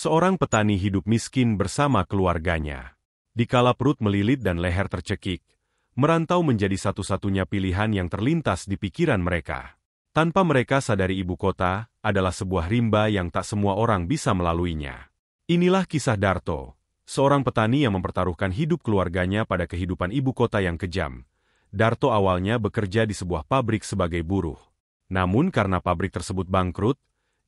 Seorang petani hidup miskin bersama keluarganya. Dikala perut melilit dan leher tercekik, merantau menjadi satu-satunya pilihan yang terlintas di pikiran mereka. Tanpa mereka sadari ibu kota adalah sebuah rimba yang tak semua orang bisa melaluinya. Inilah kisah Darto, seorang petani yang mempertaruhkan hidup keluarganya pada kehidupan ibu kota yang kejam. Darto awalnya bekerja di sebuah pabrik sebagai buruh. Namun karena pabrik tersebut bangkrut,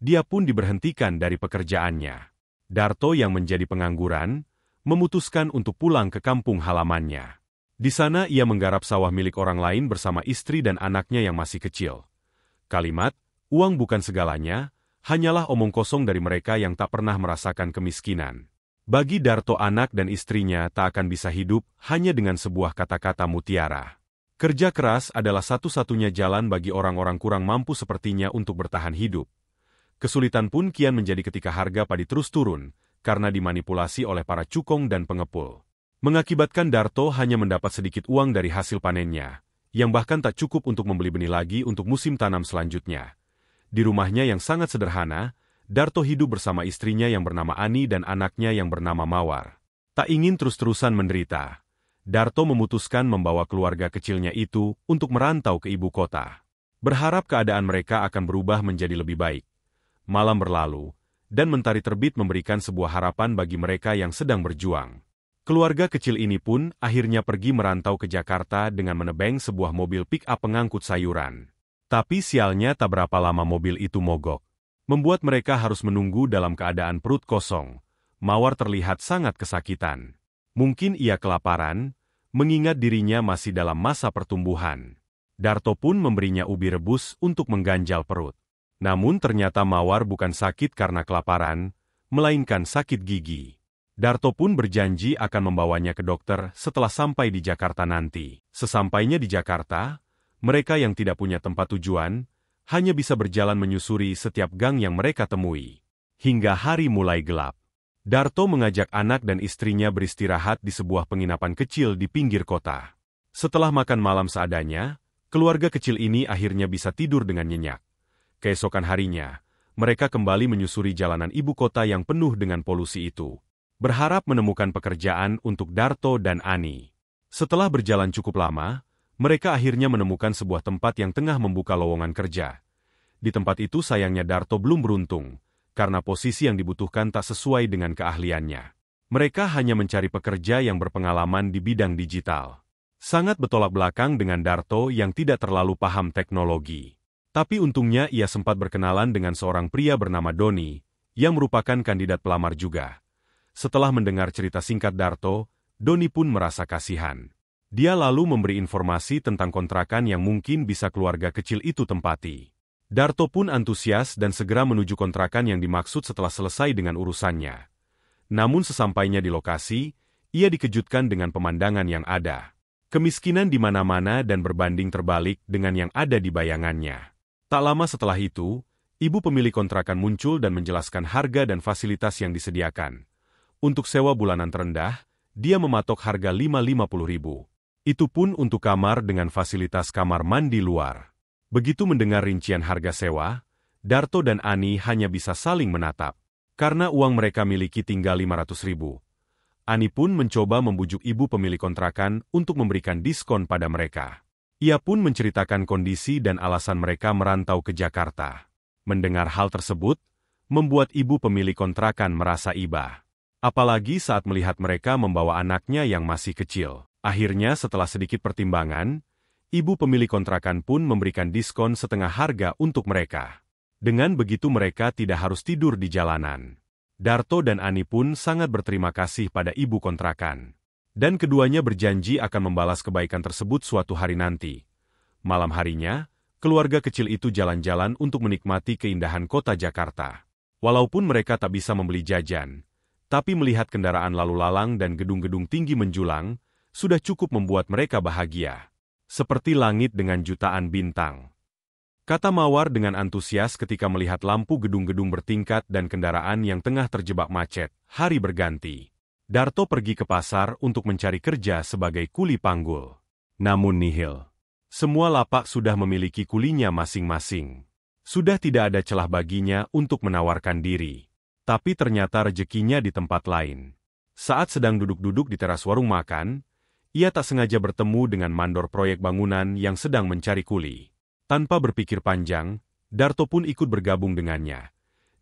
dia pun diberhentikan dari pekerjaannya. Darto yang menjadi pengangguran, memutuskan untuk pulang ke kampung halamannya. Di sana ia menggarap sawah milik orang lain bersama istri dan anaknya yang masih kecil. Kalimat, uang bukan segalanya, hanyalah omong kosong dari mereka yang tak pernah merasakan kemiskinan. Bagi Darto, anak dan istrinya tak akan bisa hidup hanya dengan sebuah kata-kata mutiara. Kerja keras adalah satu-satunya jalan bagi orang-orang kurang mampu sepertinya untuk bertahan hidup. Kesulitan pun kian menjadi ketika harga padi terus turun, karena dimanipulasi oleh para cukong dan pengepul. Mengakibatkan Darto hanya mendapat sedikit uang dari hasil panennya, yang bahkan tak cukup untuk membeli benih lagi untuk musim tanam selanjutnya. Di rumahnya yang sangat sederhana, Darto hidup bersama istrinya yang bernama Ani dan anaknya yang bernama Mawar. Tak ingin terus-terusan menderita, Darto memutuskan membawa keluarga kecilnya itu untuk merantau ke ibu kota. Berharap keadaan mereka akan berubah menjadi lebih baik. Malam berlalu, dan mentari terbit memberikan sebuah harapan bagi mereka yang sedang berjuang. Keluarga kecil ini pun akhirnya pergi merantau ke Jakarta dengan menebeng sebuah mobil pick-up pengangkut sayuran. Tapi sialnya tak berapa lama mobil itu mogok. Membuat mereka harus menunggu dalam keadaan perut kosong. Mawar terlihat sangat kesakitan. Mungkin ia kelaparan, mengingat dirinya masih dalam masa pertumbuhan. Darto pun memberinya ubi rebus untuk mengganjal perut. Namun ternyata Mawar bukan sakit karena kelaparan, melainkan sakit gigi. Darto pun berjanji akan membawanya ke dokter setelah sampai di Jakarta nanti. Sesampainya di Jakarta, mereka yang tidak punya tempat tujuan, hanya bisa berjalan menyusuri setiap gang yang mereka temui. Hingga hari mulai gelap. Darto mengajak anak dan istrinya beristirahat di sebuah penginapan kecil di pinggir kota. Setelah makan malam seadanya, keluarga kecil ini akhirnya bisa tidur dengan nyenyak. Keesokan harinya, mereka kembali menyusuri jalanan ibu kota yang penuh dengan polusi itu. Berharap menemukan pekerjaan untuk Darto dan Ani. Setelah berjalan cukup lama, mereka akhirnya menemukan sebuah tempat yang tengah membuka lowongan kerja. Di tempat itu sayangnya Darto belum beruntung, karena posisi yang dibutuhkan tak sesuai dengan keahliannya. Mereka hanya mencari pekerja yang berpengalaman di bidang digital. Sangat bertolak belakang dengan Darto yang tidak terlalu paham teknologi. Tapi untungnya ia sempat berkenalan dengan seorang pria bernama Doni, yang merupakan kandidat pelamar juga. Setelah mendengar cerita singkat Darto, Doni pun merasa kasihan. Dia lalu memberi informasi tentang kontrakan yang mungkin bisa keluarga kecil itu tempati. Darto pun antusias dan segera menuju kontrakan yang dimaksud setelah selesai dengan urusannya. Namun sesampainya di lokasi, ia dikejutkan dengan pemandangan yang ada. Kemiskinan di mana-mana dan berbanding terbalik dengan yang ada di bayangannya. Tak lama setelah itu, ibu pemilik kontrakan muncul dan menjelaskan harga dan fasilitas yang disediakan. Untuk sewa bulanan terendah, dia mematok harga Rp50.000. Itu pun untuk kamar dengan fasilitas kamar mandi luar. Begitu mendengar rincian harga sewa, Darto dan Ani hanya bisa saling menatap. Karena uang mereka miliki tinggal Rp500.000. Ani pun mencoba membujuk ibu pemilik kontrakan untuk memberikan diskon pada mereka. Ia pun menceritakan kondisi dan alasan mereka merantau ke Jakarta. Mendengar hal tersebut, membuat ibu pemilik kontrakan merasa iba. Apalagi saat melihat mereka membawa anaknya yang masih kecil. Akhirnya setelah sedikit pertimbangan, ibu pemilik kontrakan pun memberikan diskon setengah harga untuk mereka. Dengan begitu mereka tidak harus tidur di jalanan. Darto dan Ani pun sangat berterima kasih pada ibu kontrakan. Dan keduanya berjanji akan membalas kebaikan tersebut suatu hari nanti. Malam harinya, keluarga kecil itu jalan-jalan untuk menikmati keindahan kota Jakarta. Walaupun mereka tak bisa membeli jajan, tapi melihat kendaraan lalu lalang dan gedung-gedung tinggi menjulang, sudah cukup membuat mereka bahagia. Seperti langit dengan jutaan bintang. Kata Mawar dengan antusias ketika melihat lampu gedung-gedung bertingkat dan kendaraan yang tengah terjebak macet. Hari berganti. Darto pergi ke pasar untuk mencari kerja sebagai kuli panggul. Namun nihil. Semua lapak sudah memiliki kulinya masing-masing. Sudah tidak ada celah baginya untuk menawarkan diri. Tapi ternyata rezekinya di tempat lain. Saat sedang duduk-duduk di teras warung makan, ia tak sengaja bertemu dengan mandor proyek bangunan yang sedang mencari kuli. Tanpa berpikir panjang, Darto pun ikut bergabung dengannya.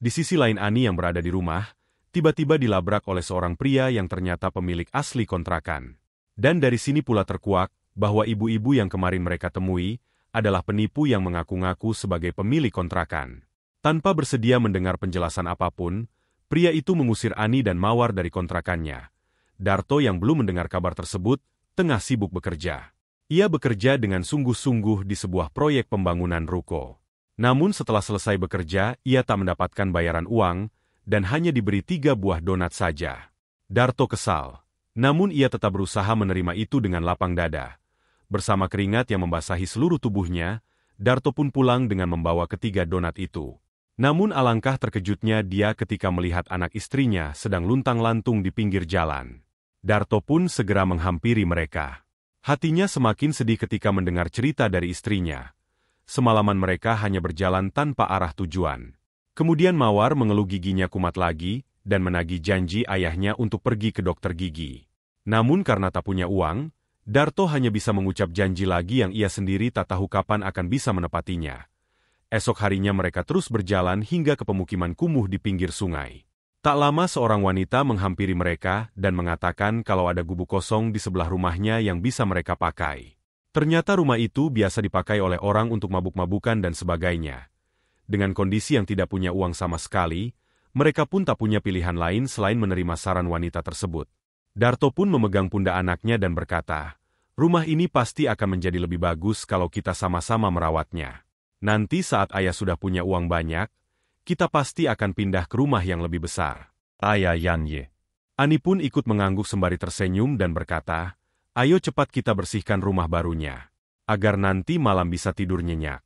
Di sisi lain Ani yang berada di rumah, tiba-tiba dilabrak oleh seorang pria yang ternyata pemilik asli kontrakan. Dan dari sini pula terkuak bahwa ibu-ibu yang kemarin mereka temui adalah penipu yang mengaku-ngaku sebagai pemilik kontrakan. Tanpa bersedia mendengar penjelasan apapun, pria itu mengusir Ani dan Mawar dari kontrakannya. Darto yang belum mendengar kabar tersebut, tengah sibuk bekerja. Ia bekerja dengan sungguh-sungguh di sebuah proyek pembangunan ruko. Namun setelah selesai bekerja, ia tak mendapatkan bayaran uang, dan hanya diberi 3 buah donat saja. Darto kesal. Namun ia tetap berusaha menerima itu dengan lapang dada. Bersama keringat yang membasahi seluruh tubuhnya, Darto pun pulang dengan membawa ketiga donat itu. Namun alangkah terkejutnya dia ketika melihat anak istrinya sedang luntang-lantung di pinggir jalan. Darto pun segera menghampiri mereka. Hatinya semakin sedih ketika mendengar cerita dari istrinya. Semalaman mereka hanya berjalan tanpa arah tujuan. Kemudian Mawar mengeluh giginya kumat lagi, dan menagih janji ayahnya untuk pergi ke dokter gigi. Namun karena tak punya uang, Darto hanya bisa mengucap janji lagi yang ia sendiri tak tahu kapan akan bisa menepatinya. Esok harinya mereka terus berjalan hingga ke pemukiman kumuh di pinggir sungai. Tak lama seorang wanita menghampiri mereka dan mengatakan kalau ada gubuk kosong di sebelah rumahnya yang bisa mereka pakai. Ternyata rumah itu biasa dipakai oleh orang untuk mabuk-mabukan dan sebagainya. Dengan kondisi yang tidak punya uang sama sekali, mereka pun tak punya pilihan lain selain menerima saran wanita tersebut. Darto pun memegang pundak anaknya dan berkata, "Rumah ini pasti akan menjadi lebih bagus kalau kita sama-sama merawatnya. Nanti saat ayah sudah punya uang banyak, kita pasti akan pindah ke rumah yang lebih besar." Ayah Yanye. Ani pun ikut mengangguk sembari tersenyum dan berkata, "Ayo cepat kita bersihkan rumah barunya, agar nanti malam bisa tidur nyenyak."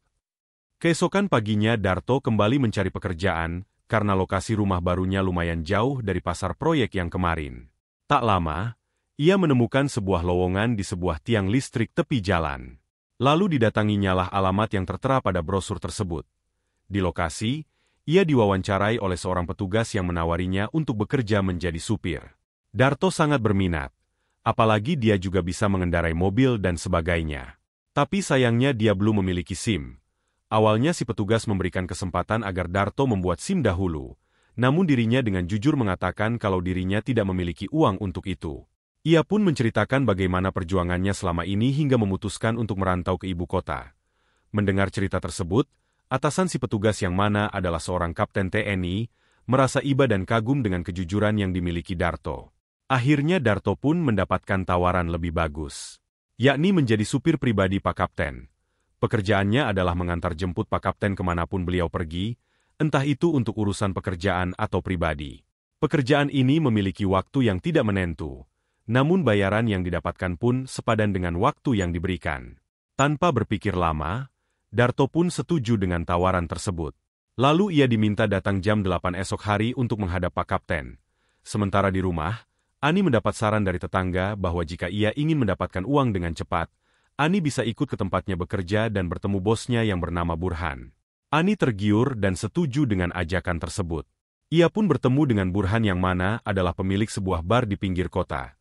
Keesokan paginya Darto kembali mencari pekerjaan, karena lokasi rumah barunya lumayan jauh dari pasar proyek yang kemarin. Tak lama, ia menemukan sebuah lowongan di sebuah tiang listrik tepi jalan. Lalu didatanginyalah alamat yang tertera pada brosur tersebut. Di lokasi, ia diwawancarai oleh seorang petugas yang menawarinya untuk bekerja menjadi supir. Darto sangat berminat, apalagi dia juga bisa mengendarai mobil dan sebagainya. Tapi sayangnya dia belum memiliki SIM. Awalnya si petugas memberikan kesempatan agar Darto membuat SIM dahulu, namun dirinya dengan jujur mengatakan kalau dirinya tidak memiliki uang untuk itu. Ia pun menceritakan bagaimana perjuangannya selama ini hingga memutuskan untuk merantau ke ibu kota. Mendengar cerita tersebut, atasan si petugas yang mana adalah seorang kapten TNI, merasa iba dan kagum dengan kejujuran yang dimiliki Darto. Akhirnya Darto pun mendapatkan tawaran lebih bagus, yakni menjadi supir pribadi Pak Kapten. Pekerjaannya adalah mengantar jemput Pak Kapten kemanapun beliau pergi, entah itu untuk urusan pekerjaan atau pribadi. Pekerjaan ini memiliki waktu yang tidak menentu, namun bayaran yang didapatkan pun sepadan dengan waktu yang diberikan. Tanpa berpikir lama, Darto pun setuju dengan tawaran tersebut. Lalu ia diminta datang jam 8 esok hari untuk menghadap Pak Kapten. Sementara di rumah, Ani mendapat saran dari tetangga bahwa jika ia ingin mendapatkan uang dengan cepat, Ani bisa ikut ke tempatnya bekerja dan bertemu bosnya yang bernama Burhan. Ani tergiur dan setuju dengan ajakan tersebut. Ia pun bertemu dengan Burhan yang mana adalah pemilik sebuah bar di pinggir kota.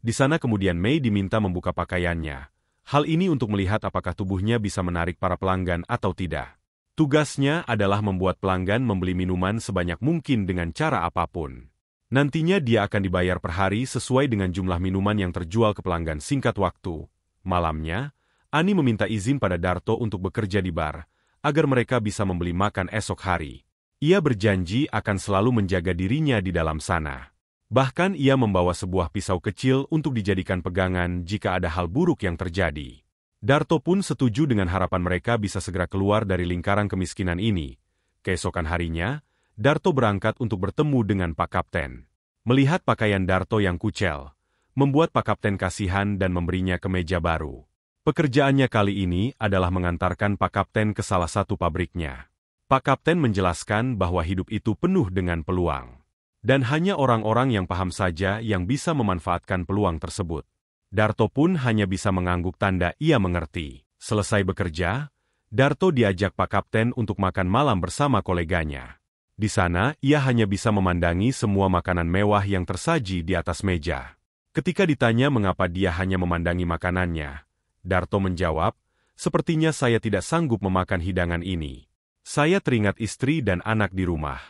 Di sana kemudian Mei diminta membuka pakaiannya. Hal ini untuk melihat apakah tubuhnya bisa menarik para pelanggan atau tidak. Tugasnya adalah membuat pelanggan membeli minuman sebanyak mungkin dengan cara apapun. Nantinya dia akan dibayar per hari sesuai dengan jumlah minuman yang terjual ke pelanggan singkat waktu. Malamnya, Ani meminta izin pada Darto untuk bekerja di bar, agar mereka bisa membeli makan esok hari. Ia berjanji akan selalu menjaga dirinya di dalam sana. Bahkan ia membawa sebuah pisau kecil untuk dijadikan pegangan jika ada hal buruk yang terjadi. Darto pun setuju dengan harapan mereka bisa segera keluar dari lingkaran kemiskinan ini. Keesokan harinya, Darto berangkat untuk bertemu dengan Pak Kapten. Melihat pakaian Darto yang kucel, membuat Pak Kapten kasihan dan memberinya kemeja baru. Pekerjaannya kali ini adalah mengantarkan Pak Kapten ke salah satu pabriknya. Pak Kapten menjelaskan bahwa hidup itu penuh dengan peluang. Dan hanya orang-orang yang paham saja yang bisa memanfaatkan peluang tersebut. Darto pun hanya bisa mengangguk tanda ia mengerti. Selesai bekerja, Darto diajak Pak Kapten untuk makan malam bersama koleganya. Di sana, ia hanya bisa memandangi semua makanan mewah yang tersaji di atas meja. Ketika ditanya mengapa dia hanya memandangi makanannya, Darto menjawab, "Sepertinya saya tidak sanggup memakan hidangan ini. Saya teringat istri dan anak di rumah."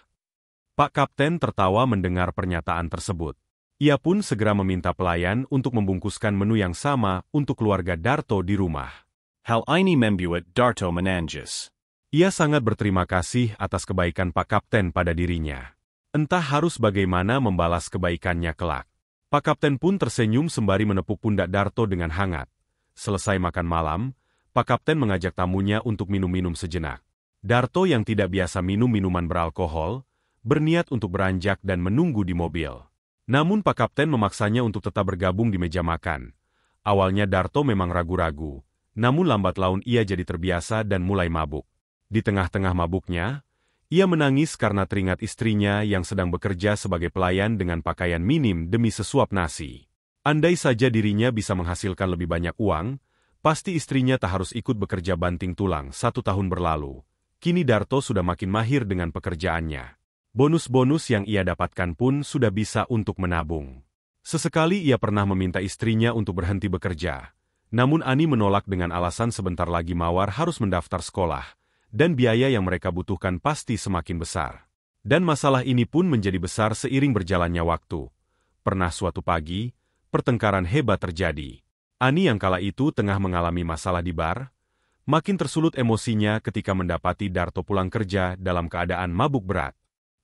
Pak Kapten tertawa mendengar pernyataan tersebut. Ia pun segera meminta pelayan untuk membungkuskan menu yang sama untuk keluarga Darto di rumah. Hal ini membuat Darto menangis. Ia sangat berterima kasih atas kebaikan Pak Kapten pada dirinya. Entah harus bagaimana membalas kebaikannya kelak. Pak Kapten pun tersenyum sembari menepuk pundak Darto dengan hangat. Selesai makan malam, Pak Kapten mengajak tamunya untuk minum-minum sejenak. Darto yang tidak biasa minum minuman beralkohol, berniat untuk beranjak dan menunggu di mobil. Namun Pak Kapten memaksanya untuk tetap bergabung di meja makan. Awalnya Darto memang ragu-ragu, namun lambat laun ia jadi terbiasa dan mulai mabuk. Di tengah-tengah mabuknya, ia menangis karena teringat istrinya yang sedang bekerja sebagai pelayan dengan pakaian minim demi sesuap nasi. Andai saja dirinya bisa menghasilkan lebih banyak uang, pasti istrinya tak harus ikut bekerja banting tulang 1 tahun berlalu. Kini Darto sudah makin mahir dengan pekerjaannya. Bonus-bonus yang ia dapatkan pun sudah bisa untuk menabung. Sesekali ia pernah meminta istrinya untuk berhenti bekerja. Namun Ani menolak dengan alasan sebentar lagi Mawar harus mendaftar sekolah, dan biaya yang mereka butuhkan pasti semakin besar. Dan masalah ini pun menjadi besar seiring berjalannya waktu. Pernah suatu pagi, pertengkaran hebat terjadi. Ani yang kala itu tengah mengalami masalah di bar, makin tersulut emosinya ketika mendapati Darto pulang kerja dalam keadaan mabuk berat.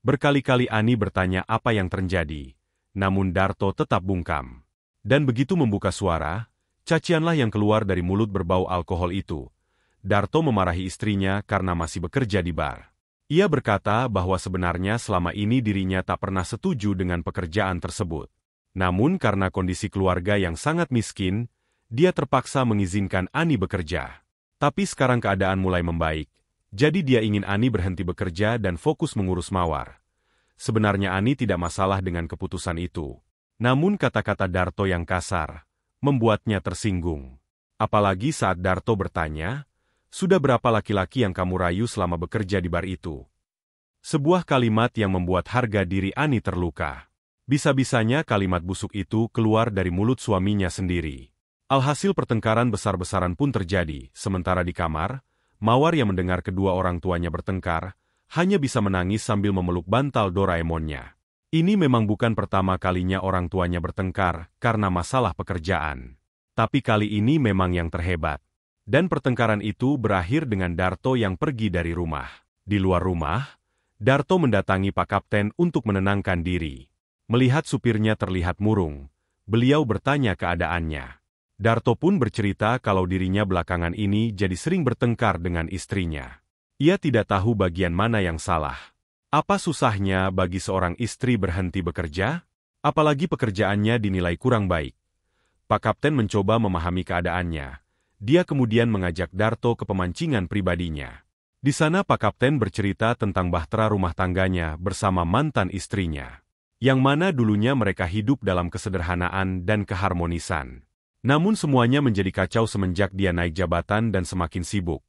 Berkali-kali Ani bertanya apa yang terjadi, namun Darto tetap bungkam. Dan begitu membuka suara, cacianlah yang keluar dari mulut berbau alkohol itu. Darto memarahi istrinya karena masih bekerja di bar. Ia berkata bahwa sebenarnya selama ini dirinya tak pernah setuju dengan pekerjaan tersebut. Namun karena kondisi keluarga yang sangat miskin, dia terpaksa mengizinkan Ani bekerja. Tapi sekarang keadaan mulai membaik. Jadi dia ingin Ani berhenti bekerja dan fokus mengurus Mawar. Sebenarnya Ani tidak masalah dengan keputusan itu. Namun kata-kata Darto yang kasar membuatnya tersinggung. Apalagi saat Darto bertanya, "Sudah berapa laki-laki yang kamu rayu selama bekerja di bar itu?" Sebuah kalimat yang membuat harga diri Ani terluka. Bisa-bisanya kalimat busuk itu keluar dari mulut suaminya sendiri. Alhasil pertengkaran besar-besaran pun terjadi, sementara di kamar, Mawar yang mendengar kedua orang tuanya bertengkar, hanya bisa menangis sambil memeluk bantal Doraemonnya. Ini memang bukan pertama kalinya orang tuanya bertengkar karena masalah pekerjaan. Tapi kali ini memang yang terhebat. Dan pertengkaran itu berakhir dengan Darto yang pergi dari rumah. Di luar rumah, Darto mendatangi Pak Kapten untuk menenangkan diri. Melihat supirnya terlihat murung, beliau bertanya keadaannya. Darto pun bercerita kalau dirinya belakangan ini jadi sering bertengkar dengan istrinya. Ia tidak tahu bagian mana yang salah. Apa susahnya bagi seorang istri berhenti bekerja? Apalagi pekerjaannya dinilai kurang baik. Pak Kapten mencoba memahami keadaannya. Dia kemudian mengajak Darto ke pemancingan pribadinya. Di sana Pak Kapten bercerita tentang bahtera rumah tangganya bersama mantan istrinya. Yang mana dulunya mereka hidup dalam kesederhanaan dan keharmonisan. Namun semuanya menjadi kacau semenjak dia naik jabatan dan semakin sibuk.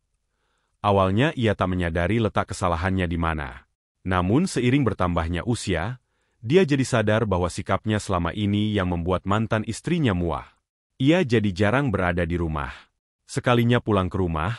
Awalnya ia tak menyadari letak kesalahannya di mana. Namun seiring bertambahnya usia, dia jadi sadar bahwa sikapnya selama ini yang membuat mantan istrinya muak. Ia jadi jarang berada di rumah. Sekalinya pulang ke rumah,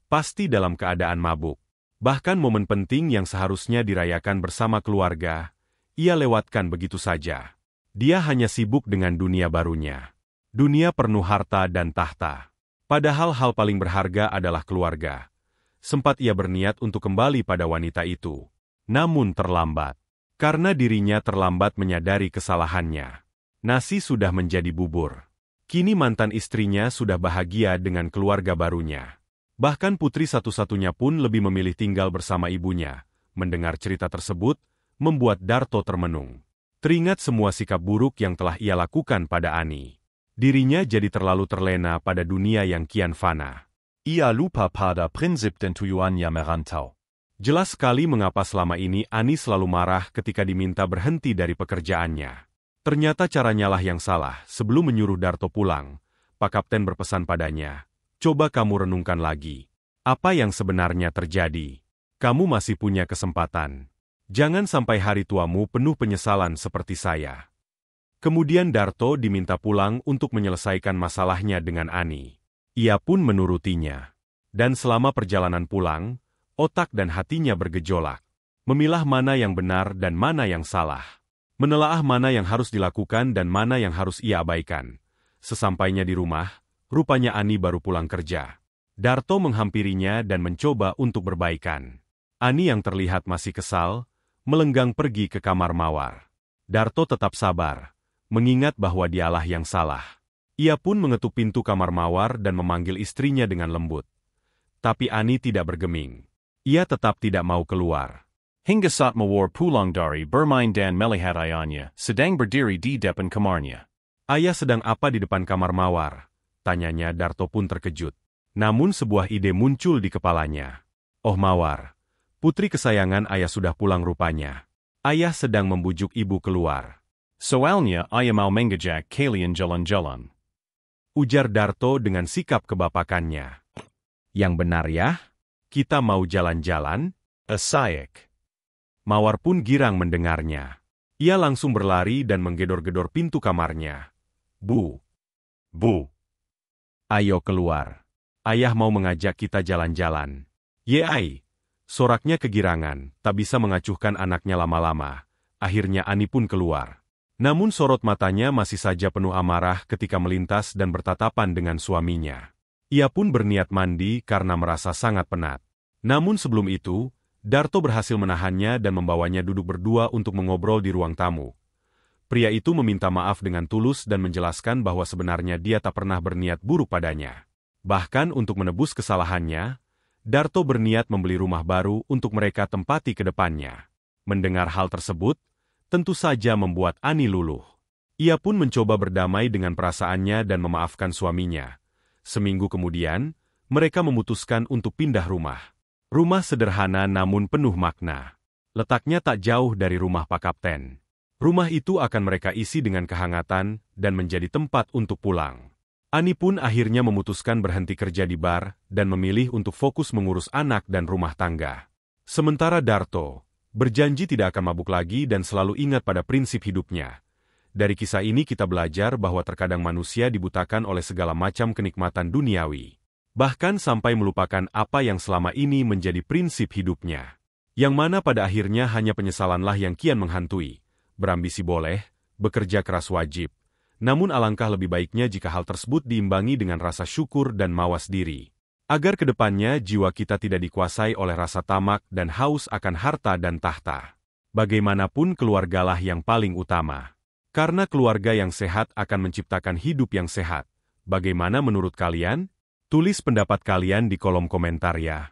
pasti dalam keadaan mabuk. Bahkan momen penting yang seharusnya dirayakan bersama keluarga, ia lewatkan begitu saja. Dia hanya sibuk dengan dunia barunya. Dunia penuh harta dan tahta. Padahal hal paling berharga adalah keluarga. Sempat ia berniat untuk kembali pada wanita itu. Namun terlambat. Karena dirinya terlambat menyadari kesalahannya. Nasi sudah menjadi bubur. Kini mantan istrinya sudah bahagia dengan keluarga barunya. Bahkan putri satu-satunya pun lebih memilih tinggal bersama ibunya. Mendengar cerita tersebut, membuat Darto termenung. Teringat semua sikap buruk yang telah ia lakukan pada Ani. Dirinya jadi terlalu terlena pada dunia yang kian fana. Ia lupa pada prinsip dan tujuannya merantau. Jelas sekali mengapa selama ini Ani selalu marah ketika diminta berhenti dari pekerjaannya. Ternyata caranya lah yang salah. Sebelum menyuruh Darto pulang, Pak Kapten berpesan padanya, "Coba kamu renungkan lagi. Apa yang sebenarnya terjadi? Kamu masih punya kesempatan. Jangan sampai hari tuamu penuh penyesalan seperti saya. Kemudian Darto diminta pulang untuk menyelesaikan masalahnya dengan Ani. Ia pun menurutinya. Dan selama perjalanan pulang, otak dan hatinya bergejolak. Memilah mana yang benar dan mana yang salah. Menelaah mana yang harus dilakukan dan mana yang harus ia abaikan. Sesampainya di rumah, rupanya Ani baru pulang kerja. Darto menghampirinya dan mencoba untuk berbaikan. Ani yang terlihat masih kesal, melenggang pergi ke kamar Mawar. Darto tetap sabar, mengingat bahwa dialah yang salah. Ia pun mengetuk pintu kamar Mawar dan memanggil istrinya dengan lembut. Tapi Ani tidak bergeming. Ia tetap tidak mau keluar. Hingga saat Mawar pulang dari bermain dan melihat ayahnya sedang berdiri di depan kamarnya. Ayah sedang apa di depan kamar Mawar? Tanyanya. Darto pun terkejut. Namun sebuah ide muncul di kepalanya. Oh Mawar, putri kesayangan ayah sudah pulang rupanya. Ayah sedang membujuk ibu keluar. Soalnya ayah mau mengajak kalian jalan-jalan. Ujar Darto dengan sikap kebapakannya. Yang benar ya? Kita mau jalan-jalan? Asayak. Mawar pun girang mendengarnya. Ia langsung berlari dan menggedor-gedor pintu kamarnya. Bu. Bu. Ayo keluar. Ayah mau mengajak kita jalan-jalan. Yeay. Soraknya kegirangan, tak bisa mengacuhkan anaknya lama-lama. Akhirnya Ani pun keluar. Namun sorot matanya masih saja penuh amarah ketika melintas dan bertatapan dengan suaminya. Ia pun berniat mandi karena merasa sangat penat. Namun sebelum itu, Darto berhasil menahannya dan membawanya duduk berdua untuk mengobrol di ruang tamu. Pria itu meminta maaf dengan tulus dan menjelaskan bahwa sebenarnya dia tak pernah berniat buruk padanya. Bahkan untuk menebus kesalahannya, Darto berniat membeli rumah baru untuk mereka tempati ke depannya. Mendengar hal tersebut, tentu saja membuat Ani luluh. Ia pun mencoba berdamai dengan perasaannya dan memaafkan suaminya. Seminggu kemudian, mereka memutuskan untuk pindah rumah. Rumah sederhana namun penuh makna. Letaknya tak jauh dari rumah Pak Kapten. Rumah itu akan mereka isi dengan kehangatan dan menjadi tempat untuk pulang. Ani pun akhirnya memutuskan berhenti kerja di bar dan memilih untuk fokus mengurus anak dan rumah tangga. Sementara Darto berjanji tidak akan mabuk lagi dan selalu ingat pada prinsip hidupnya. Dari kisah ini kita belajar bahwa terkadang manusia dibutakan oleh segala macam kenikmatan duniawi. Bahkan sampai melupakan apa yang selama ini menjadi prinsip hidupnya. Yang mana pada akhirnya hanya penyesalanlah yang kian menghantui. Berambisi boleh, bekerja keras wajib. Namun alangkah lebih baiknya jika hal tersebut diimbangi dengan rasa syukur dan mawas diri. Agar kedepannya jiwa kita tidak dikuasai oleh rasa tamak dan haus akan harta dan tahta. Bagaimanapun keluargalah yang paling utama. Karena keluarga yang sehat akan menciptakan hidup yang sehat. Bagaimana menurut kalian? Tulis pendapat kalian di kolom komentar ya.